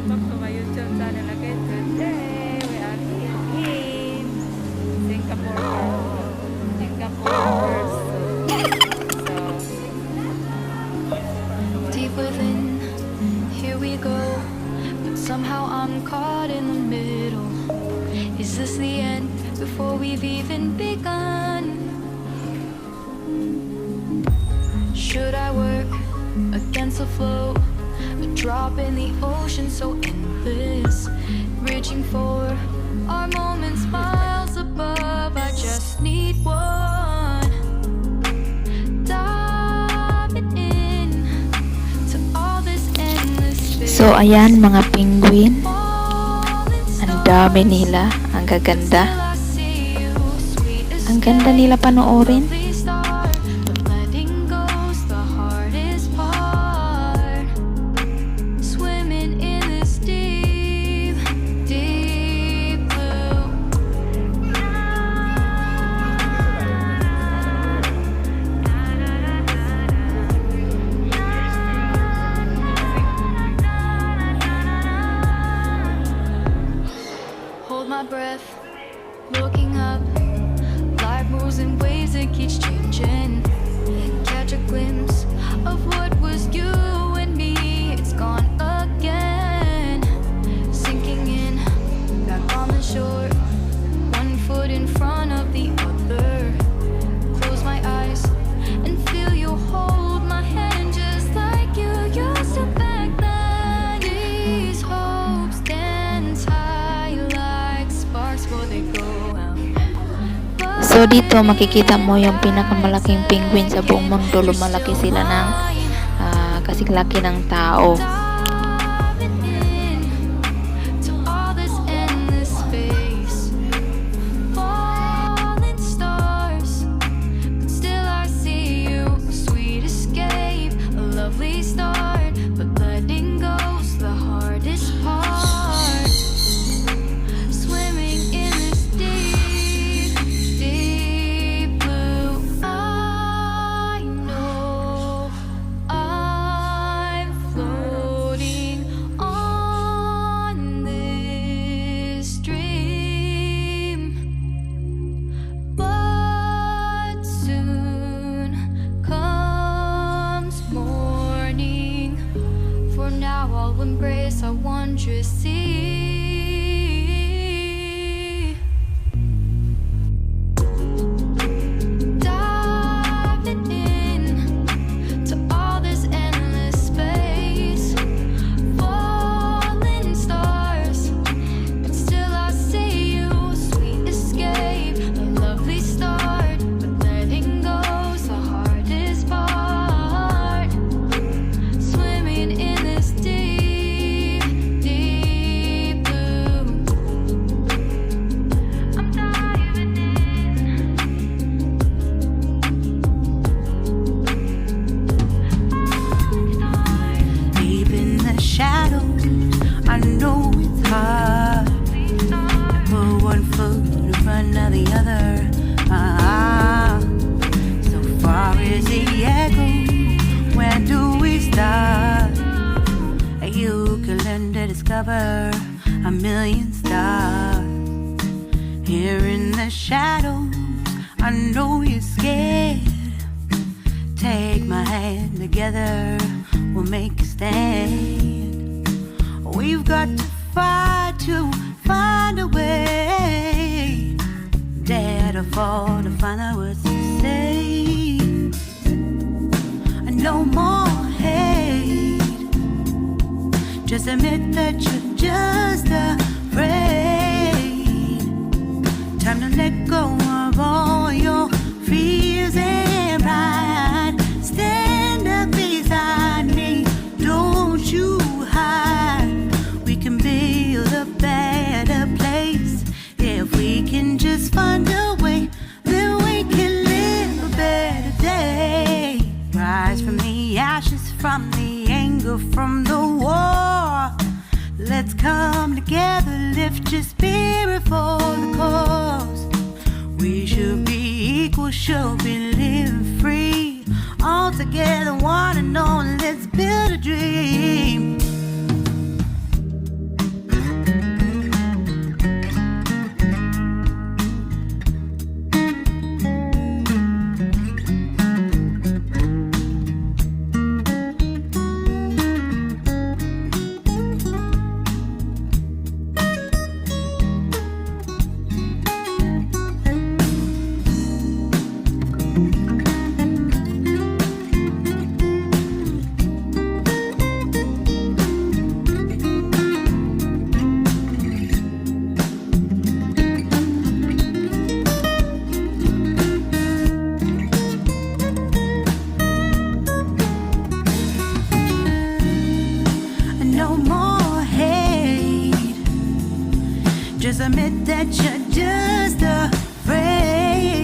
welcome back to my YouTube channel again. Today we are in Singapore. Deep within, here we go. But somehow I'm caught in the middle. Is this the end before we've even begun? Should I work against the flow? A drop in the ocean so endless, reaching for our moments miles above. I just need one. Diving in to all this endless space. So ayan mga penguin, ang dami nila, ang gaganda. Ang ganda nila panoorin. Breath, looking up, life moves in ways that keeps changing. Catch a glimpse of what was you and me. It's gone again, sinking in, back on the shore, one foot in front of the other. Close my eyes and feel you hold my hand just like you used to back then. These hopes dance high like sparks before they go out. So dito makikita mo yung pinakamalaking penguin sa buong mundo. Lumalaki sila ng kasing laki ng tao. I'll embrace our wondrous sea. Diving in to all this endless space. Falling stars, but still I see you. Sweet escape, a lovely start, but letting go's the hardest part. Swimming in this deep. I know it's hard to put one foot in front of the other. So far as the echo, where do we start? You can learn to discover a million stars. Here in the shadows, I know you're scared. Take my hand, together we'll make a stand. We've got to fight to find a way. Dare to fall to find the words to say. No more hate. Just admit that you're just afraid. Time to let go of all your fears and pride. Stand up beside me. Don't you hide. We can build a better place. If we can just find a way, then we can live a better day. Rise from the ashes, from the anger, from the war. Let's come together, lift your spirit for the cause. We should be equal, should be living free. All together, one and all, let's build a dream. Just admit that you're just afraid.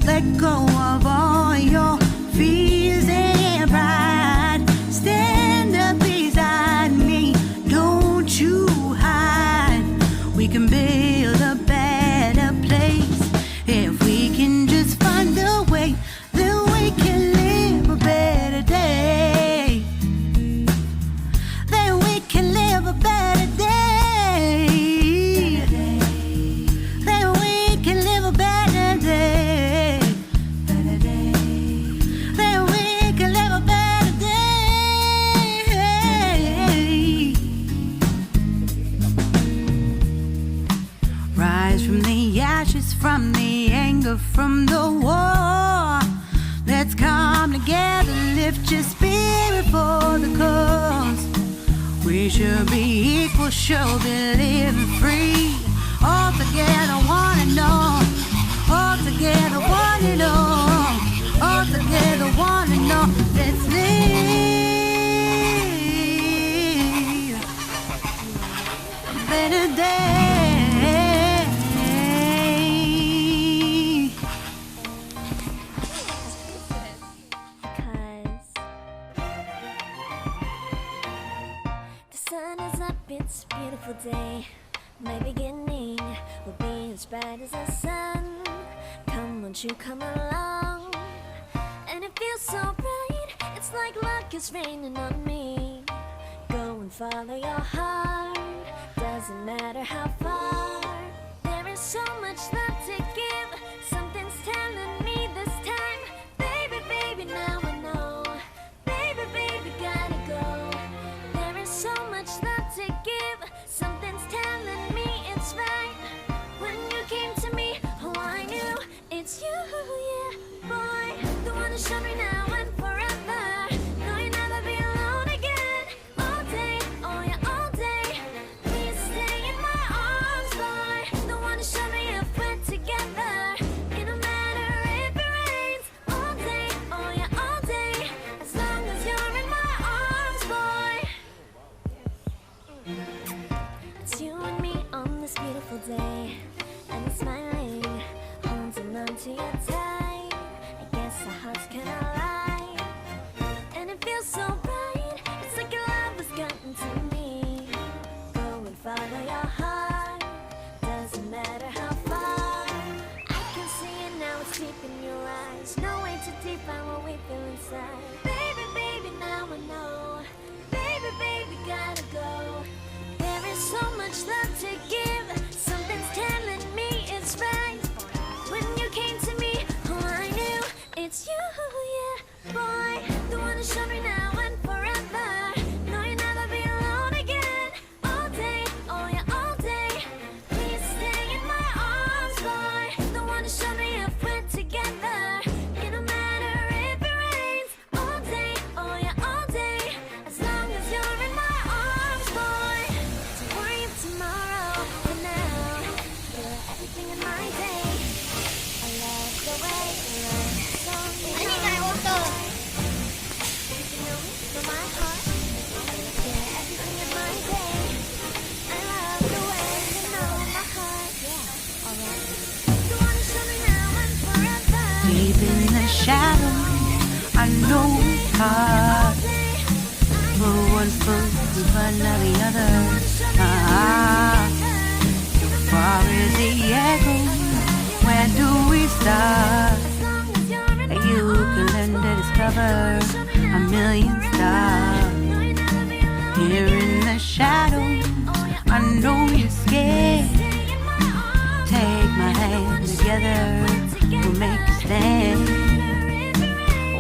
Let go of all your fears and pride. Stand up beside me, don't you hide. We can build a better place if we can just find a way. Then we can live a better day. Then we can live a better day. Then we can live a better day. Then we can live a better day. Rise from the ashes, from the anger, from the war. Let's come together, lift your spirit for the cause. We should be equal, should be living free. All together, one and all. All together, one and all. All together, one and all. Let's live a better day. The sun is up, it's a beautiful day. My beginning will be as bright as the sun. Come, won't you come along? And it feels so bright, it's like luck is raining on me. Go and follow your heart, doesn't matter how far. There is so much love to give, something's telling me this time. Baby, baby, now I know. Baby, baby, gotta go. There is so much love to give, something's telling me it's right. When you came to me, oh I knew it's you, yeah, boy. The one who showed me now and forever. No, you'll never be alone again. All day, oh yeah, all day. Please stay in my arms, boy. The one who showed me if we're together. It don't matter if it rains. All day, oh yeah, all day. As long as you're in my arms, boy. It's you and me on this beautiful day, and it's smiling, holding on to your tight. I guess our hearts can align, and it feels so bright. It's like your love has gotten to me. Go and follow your heart, doesn't matter how far. I can see it now, it's deep in your eyes. No way to define what we feel inside. Baby, baby, now I know. Baby, baby, gotta go. There is so much love to give, something's telling me it's right. When you came to me, oh I knew it's you, yeah, boy. The one who showed me now and forever. No, you'll never be alone again. All day, oh yeah, all day. Please stay in my arms, boy. The one who showed me if we're together. It don't matter if it rains. All day, oh yeah, all day. As long as you're in my arms, boy. Don't worry of tomorrow, for now. You're everything in my day. I love the way you love so you know me from my heart. You're everything in my day. I love the way you know my heart. Yeah, alright. The one who showed me now and forever. Deep in the shadows, I know it's hard. For one's foot, but not the other. So far as the echo, where do we start? You can learn to discover a million stars. Here in the shadows, I know you're scared. Take my hand together, we'll make a stand.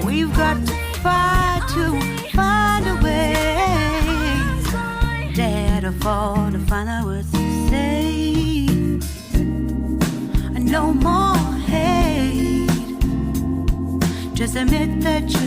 We've got to fight to find a way. Dare to fall to find out what to say. No more hate. Just admit that you